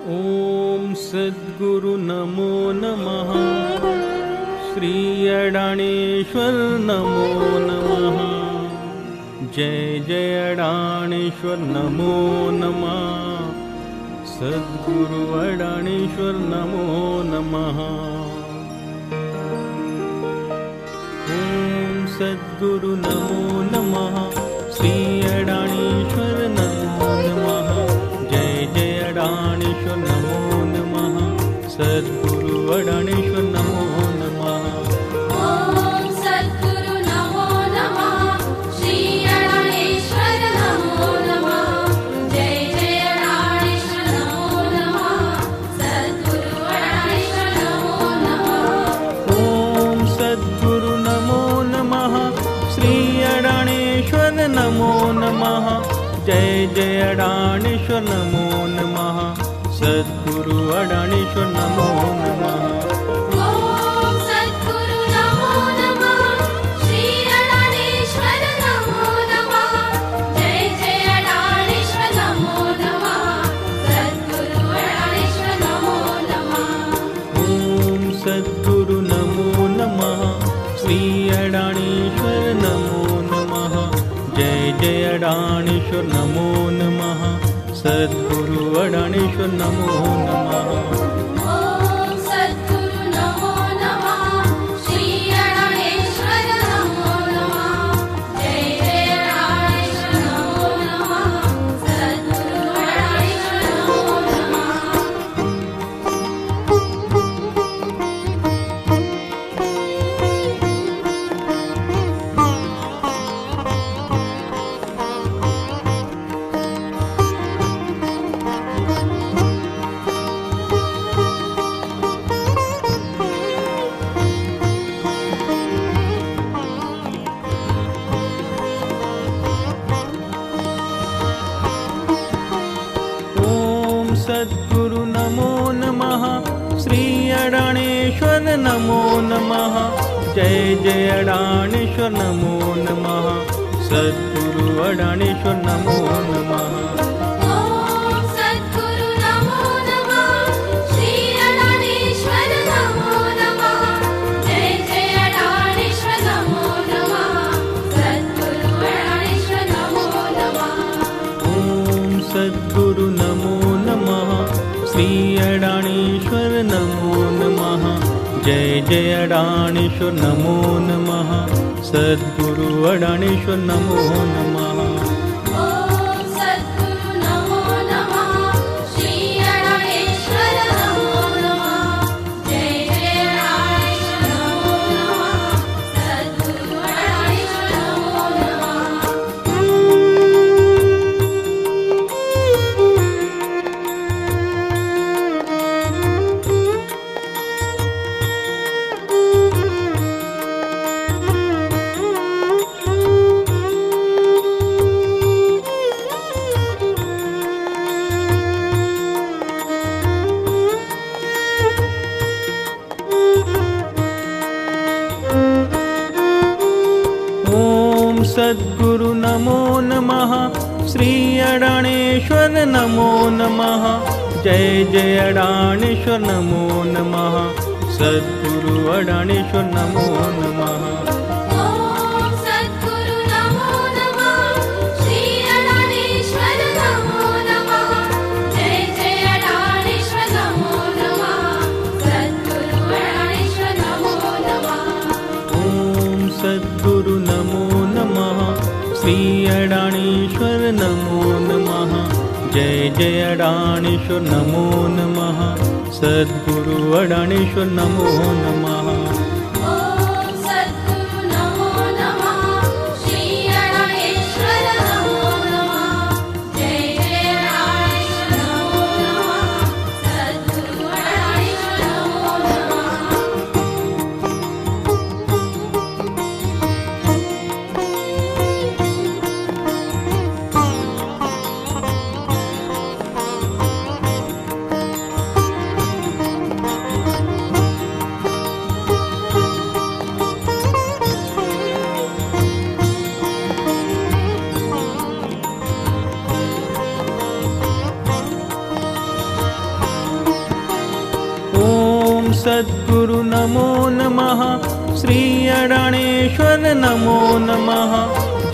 ओम सद्गुरु नमो नमः। श्री अडाणेश्वर नमो नमः। जय जय अडाणेश्वर नमो नमः। सद्गुरु अडाणेश्वर नमो नमः। ओम सद्गुरु नमो नमः। श्री अडाणेश्वर नमो नमः। जय जय अडाणेश्वर नमो नमः। सद्गुरु अडाणेश्वर नमो नमः। ओम सद्गुरु नमो नमः। श्री अडाणेश्वर नमो नमः। जय जय अडाणेश्वर नमो नमः। सद्गुरु अडाणेश्वर नमो नमः। ओम सद्गुरु नमो नमः। श्री अडाणेश्वर नमो नमः। जय जय अडाणेश्वर नमो नमः। सद्गुरु अडाणेश्वर नमो नमः। ओम सद्गुरु नमो नमः। श्री अडाणेश्वर नमो नमः। जय जय अडाणेश्वर नमो नमः। सद्गुरु अडाणेश्वर नमो नमः। ओम सद्गुरु नमो नमः। श्री अडाणेश्वर नमो नमः। जय जय अडाणेश्वर नमो नमः। सद्गुरु अडाणेश्वर नमो नमः। ओम सद्गुरु नमो नमः। श्री अडाणेश्वर नमो नमः। जय जय अडाणेश्वर नमो नमः। सद्गुरु अडाणेश्वर नमो नमः। ओम सद्गुरु नमो नमः। श्री अडाणेश्वर नमो नमः। जय जय अडाणेश्वर नमो नमः। सद्गुरु अडाणेश्वर नमो नमः। ओम सद्गुरु नमो नमः। श्री अडाणेश्वर नमो नमः। जय जय अडाणेश्वर नमो नमः। सद्गुरु अडाणेश्वर नमो नमः। ओम सद्गुरु नमो नमः। श्री अडाणेश्वर नमो नमः। जय जय अडाणेश्वर नमो नमः। सद्गुरु अडाणेश्वर नमो नमः। ओम सद्गुरु नमो नमः। श्री अडाणेश्वर नमो नमः। जय जय अडाणेश्वर नमो नमः। सद्गुरु अडाणेश्वर नमो नमः। ओम सद्गुरु नमो नमः। श्री अडाणेश्वर नमो नमः। जय जय अडाणेश्वर नमो नमः। सद्गुरु अडाणेश्वर नमो नमः। ओम सद्गुरु नमो नमः। श्री अडाणेश्वर नमो नमः। जय जय अडाणेश्वर नमो नमः। सद्गुरु अडाणेश्वर नमो नमः। ओम सद्गुरु नमो नमः। श्री अडाणेश्वर नमो नमः। जय जय अडाणेश्वर नमो नमः। सद्गुरु अडाणेश्वर नमो नमः। ओम सद्गुरु नमो नमः। श्री अडाणेश्वर नमो नमः। जय जय अडाणेश्वर नमो नमः। सद्गुरु अडाणेश्वर नमो नमः। सद्गुरु नमो नमः। श्री अडाणेश्वर नमो नमः।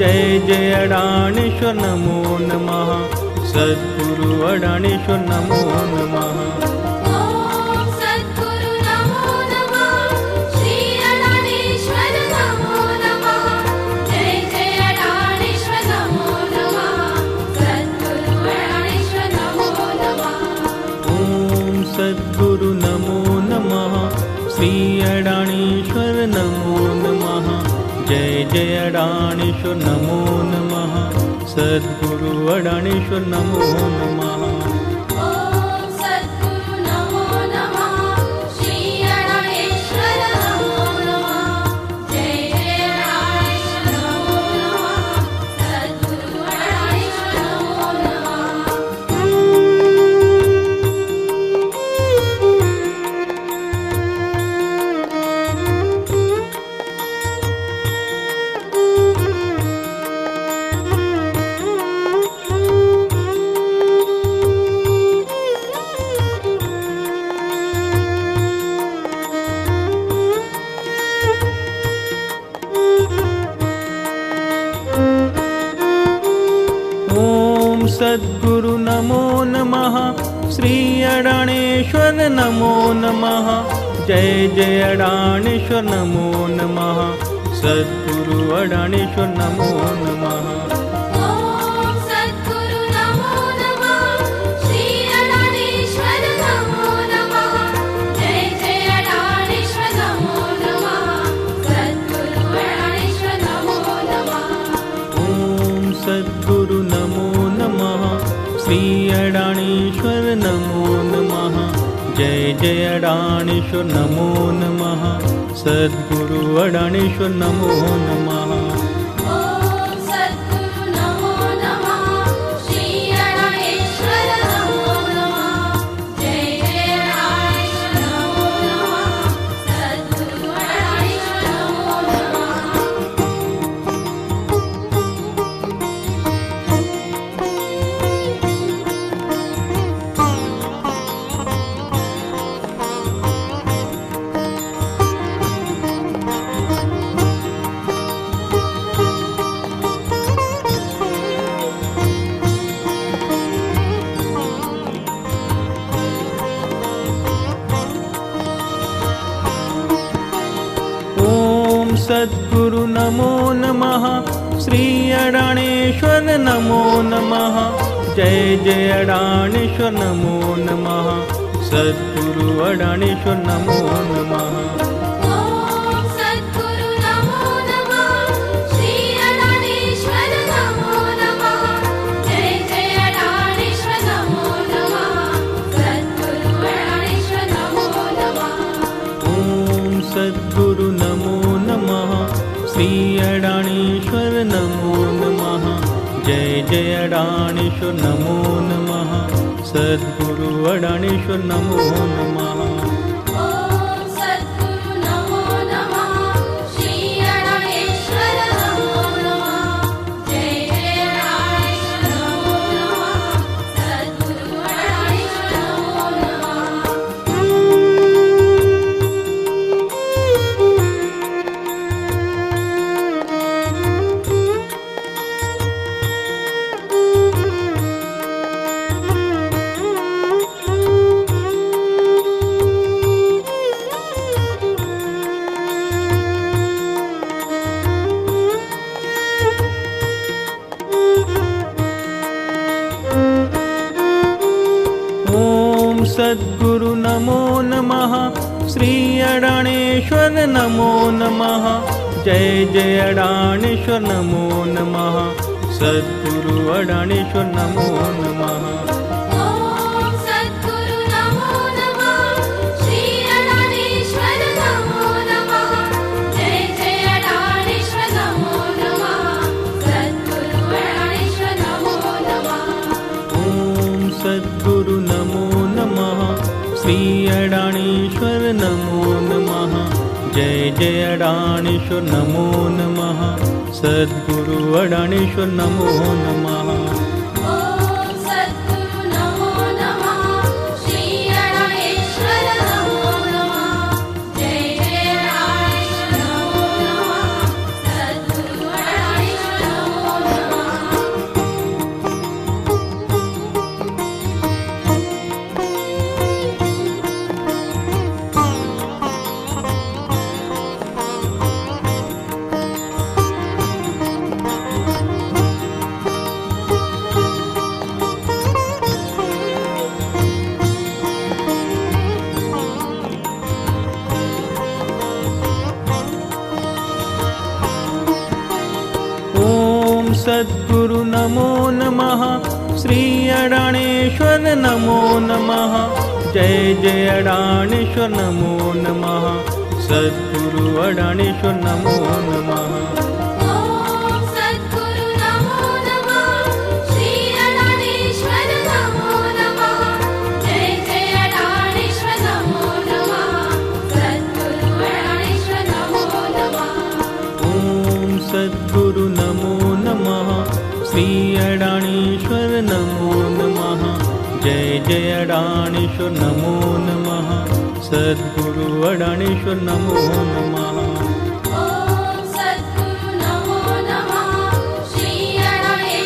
जय जय अडाणेश्वर नमो नमः। सद्गुरु अडाणेश्वर नमो नमः। ॐ सद्गुरु नमो नमः। श्री अडाणेश्वर नमो नमः। जय जय अडाणेश्वर नमो नमः। सद्गुरु अडाणेश्वर नमो नमः। ॐ सद्गुरु नमो नमः। श्री अडाणेश्वर नमो नमः। जय जय अडाणेश्वर नमो नमः। सद्गुरु अडाणेश्वर नमो नमः। ॐ सद्गुरु नमो नमः। श्री अडाणेश्वर नमो नमः। जय जय अडाणेश्वर नमो नमः। सद्गुरु अडाणेश्वर नमो नमः। ॐ सद्गुरु नमो नमः। श्री अडाणेश्वर नमो नमः। जय जय अडाणेश्वर नमो नमः। सद्गुरु अडाणेश्वर नमो नमः। ॐ सद्गुरु नमो नमः। श्री अडाणेश्वर नमो नमः। जय जय अडाणेश्वर नमो नमः। सद्गुरु अडाणेश्वर नमो नमः। ॐ सद्गुरु नमो नमः। श्री अडाणेश्वर नमो नमः। जय जय अडाणेश्वर नमो नमः। सद्गुरु अडाणेश्वर नमो नमः। ॐ सद्गुरु नमो नमः। श्री अडाणेश्वर नमो नमः। जय जय अडाणेश्वर नमो नमः। सद्गुरु अडाणेश्वर नमो नमः। ॐ सद्गुरु नमो नमः। श्री अडाणेश्वर नमो नमः। जय जय अडाणेश्वर नमो नमः। सद्गुरु अडाणेश्वर नमो नमः। ॐ सद्गुरु नमो नमः। श्री अडाणेश्वर नमो नमः। जय जय अडाणेश्वर नमो नमः। सद्गुरु अडाणेश्वर नमो नमः। ॐ सद्गुरु नमो नमः। श्री अडाणेश्वर नमो नमः। जय जय अडाणेश्वर नमो नमः। सद्गुरु अडाणेश्वर नमो नमः। ॐ सद्गुरु नमो नमः। श्री अडाणेश्वर नमो नमः। जय जय अडाणेश्वर नमो नमः। सद्गुरु अडाणेश्वर नमो नमः। ॐ सद्गुरु नमो नमः। श्री अडाणेश्वर नमो नमः। जय जय अडाणेश्वर नमो नमः। सद्गुरु अडाणेश्वर नमो नमः। ॐ सद्गुरु नमो नमः। श्री अडाणेश्वर नमो नमः। जय जय अडाणेश्वर नमो नमः। सद्गुरु अडाणेश्वर नमो नमः। ॐ सद्गुरु नमो नमः। श्री अडाणेश्वर नमो नमः। जय जय अडाणेश्वर नमो नमः। सद्गुरु अडाणेश्वर नमो नमः। ॐ सद्गुरु नमो नमः। श्री अडाणेश्वर नमो नमः। नमः श्री अडाणेश्वर नमो नमः जय जय अडाणेश्वर नमो नमः सद्गुरु अडाणेश्वर नमो नमः ॐ सद्गुरु नमो नमः श्री अडाणेश्वर नमो नमः जय जय अडाणेश्वर नमो नमः सद्गुरु अडाणेश्वर नमो नमः ॐ सद्गुरु नमो नमः श्री अडाणेश्वर नमो नमः जय जय अडाणेश्वर नमो नमः सद्गुरु अडाणेश्वर नमो नमः ॐ सद्गुरु नमो नमः श्री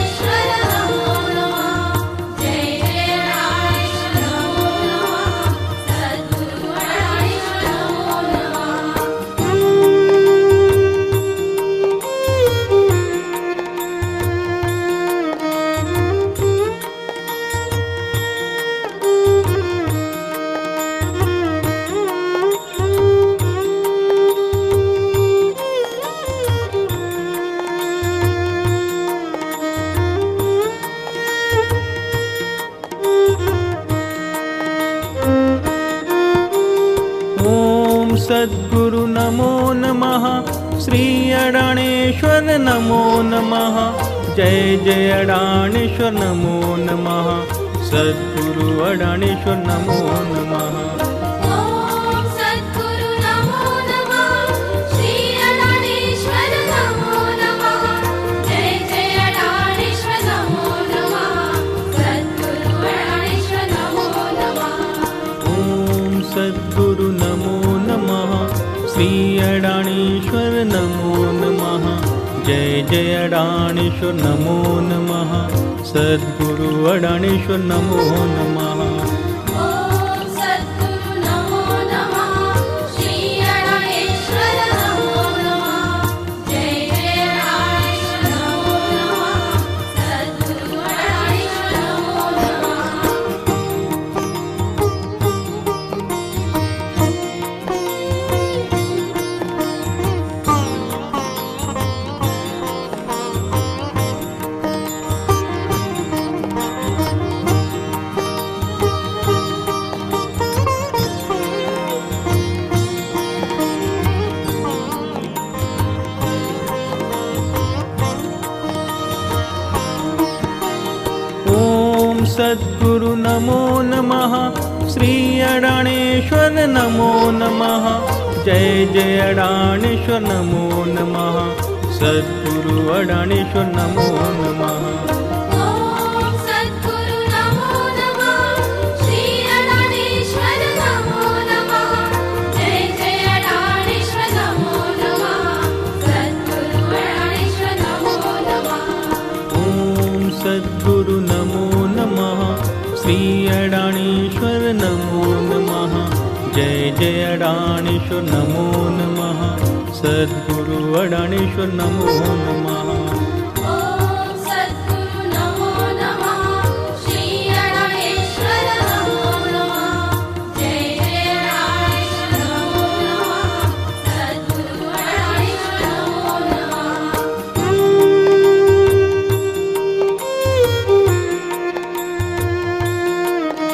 अडाणेश्वर नमो नमः जय जय अडाणेश्वर नमो नमः सद्गुरु अडाणेश्वर नमो ॐ सद्गुरु नमो नमः श्री अडाणेश्वर नमो नमः जय जय अडाणेश्वर नमो नमः सद्गुरु अडाणेश्वर नमो नमः ॐ सद्गुरु नमो नमः श्री अडाणेश्वर नमो नमः जय जय अडाणेश्वर नमो नमः सद्गुरु अडाणेश्वर नमो नमः ॐ सद्गुरु नमो नमः श्री अडाणेश्वर नमो नमः जय जय अडाणेश्वर नमो नमः सद्गुरु अडाणेश्वर नमो नमः ॐ सद्गुरु नमो नमः श्री अडाणेश्वर नमो नमः जय जय अडाणेश्वर नमो नमः सद्गुरु अडाणेश्वर नमो नमः ॐ सद्गुरु नमो नमः श्री अडाणेश्वर नमो नमः जय जय अडाणेश्वर नमो नमः सद्गुरु अडाणेश्वर नमो नमः ॐ सद्गुरु नमो नमः श्री अडाणेश्वर नमो नमः जय जय अडाणेश्वर नमो नमः सद्गुरु अडाणेश्वर नमो नमः ॐ सद्गुरु नमो नमः श्री अडाणेश्वर नमो नमः जय जय अडाणेश्वर नमो नमः सद्गुरु अडाणेश्वर नमो नमः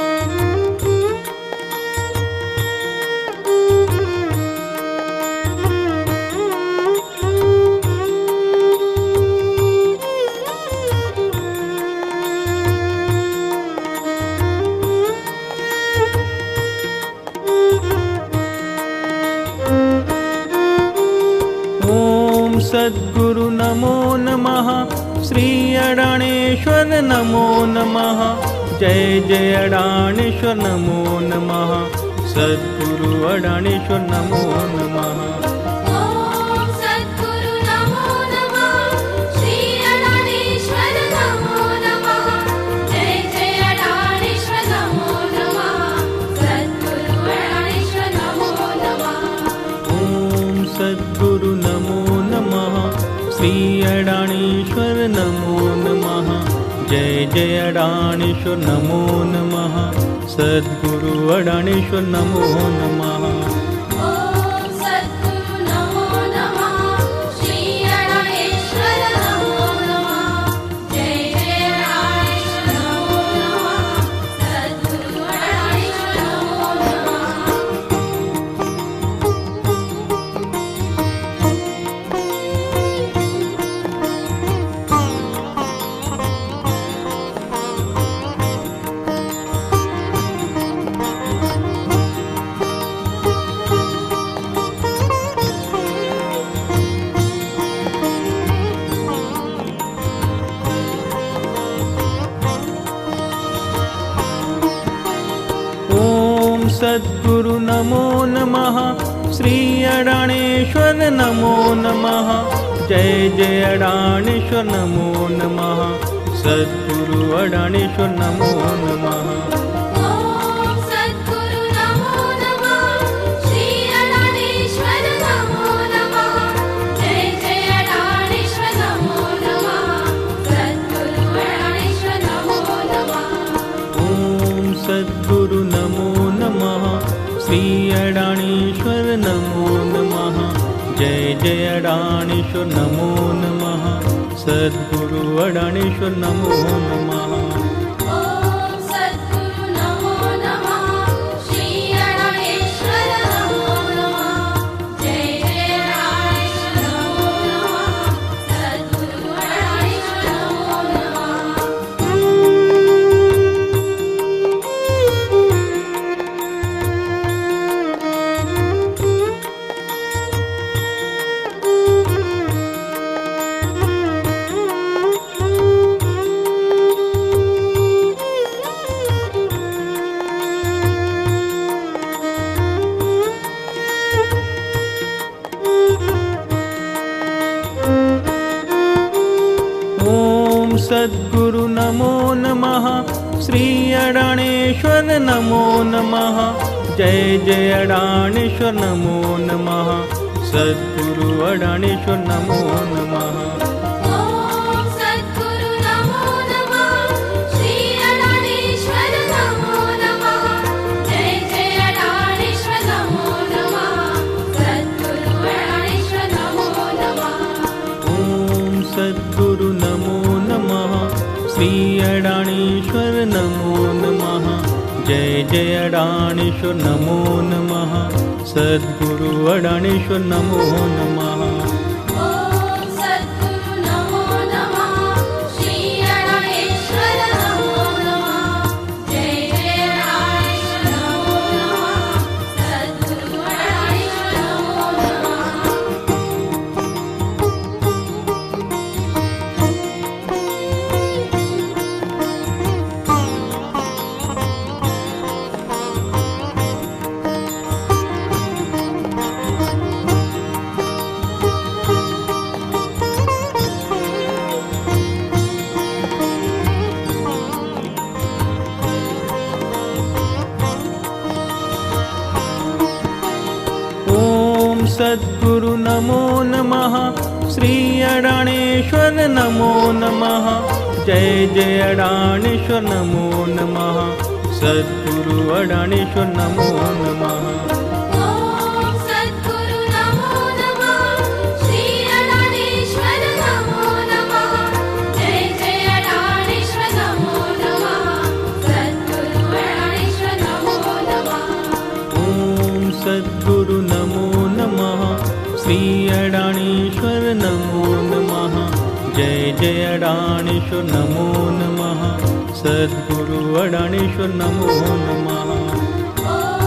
ॐ सद्गुरु नमो नमः श्री अडाणेश्वर नमो नमः जय जय अडाणेश्वर नमो नमः सद्गुरु अडाणेश्वर नमो नमः ॐ सद्गुरु नमो नमः श्री अडाणेश्वर नमो नमः जय जय अडाणेश्वर नमो नमः सद्गुरु अडाणेश्वर नमो नमः ॐ सद्गुरु नमो नमः श्री अडाणेश्वर नमो नमः जय जय अडाणेश्वर नमो नमः सद्गुरु अडाणेश्वर नमो नमः ॐ सद्गुरु नमो नमः श्री अडाणेश्वर नमो नमः जय जय अडाणेश्वर नमो नमः सद्गुरु अडाणेश्वर नमो नमः ॐ सद्गुरु नमो नमः श्री अडाणेश्वर नमो नमः जय जय सद्गुरु नमो नमः। श्री अडाणेश्वर नमो नमः। जय जय अडाणेश्वर नमो नमः। सद्गुरु अडाणेश्वर नमो नमः। ॐ सद्गुरु नमो नमः। श्री अडाणेश्वर नमो नमः। जय जय अडाणेश्वर नमो नमः। सद्गुरु अडाणेश्वर नमो नमः। ॐ सद्गुरु नमो नमः। श्री अडाणेश्वर नमो नमः। जय जय अडाणेश्वर नमो नमः। सद्गुरु अडाणेश्वर नमो नमः। ॐ सद्गुरु नमो नमः। श्री अडाणेश्वर नमो नमः। जय जय अडाणेश्वर नमो नमः। सद्गुरु अडाणेश्वर नमो नमः। ॐ सद्गुरु नमो नमः। श्री अडाणेश्वर नमो नमः। जय जय अडाणेश्वर नमो नमः। सद्गुरु अडाणेश्वर नमो नमः। ॐ सद्गुरु नमो नमः। श्री अडाणेश्वर नमो नमः। जय जय अडाणेश्वर नमो नमः। सद्गुरु अडाणेश्वर नमो नमः। ॐ सद्गुरु नमो नमः। श्री अडाणेश्वर नमो नमः। जय जय अडाणेश्वर नमो नमः। सद्गुरु अडाणेश्वर नमो नमः। ॐ सद्गुरु नमो नमः। श्री अडाणेश्वर नमो नमः। जय जय अडाणेश्वर नमो नमः। सद्गुरु अडाणेश्वर नमो नमः। ॐ सद्गुरु नमो नमः। श्री अडाणेश्वर नमो नमः। जय जय अडाणेश्वर नमो नमः। सद्गुरु अडाणेश्वर नमो नमः। ॐ सद्गुरु नमो नमः। श्री अडाणेश्वर नमो नमः। जय जय अडाणेश्वर नमो नमः। सद्गुरु अडाणेश्वर नमो नमः। ॐ सद्गुरु नमो नमः। श्री अडाणेश्वर नमो नमः। जय जय अडाणेश्वर नमो नमः। सद्गुरु अडाणेश्वर नमो नमः। ॐ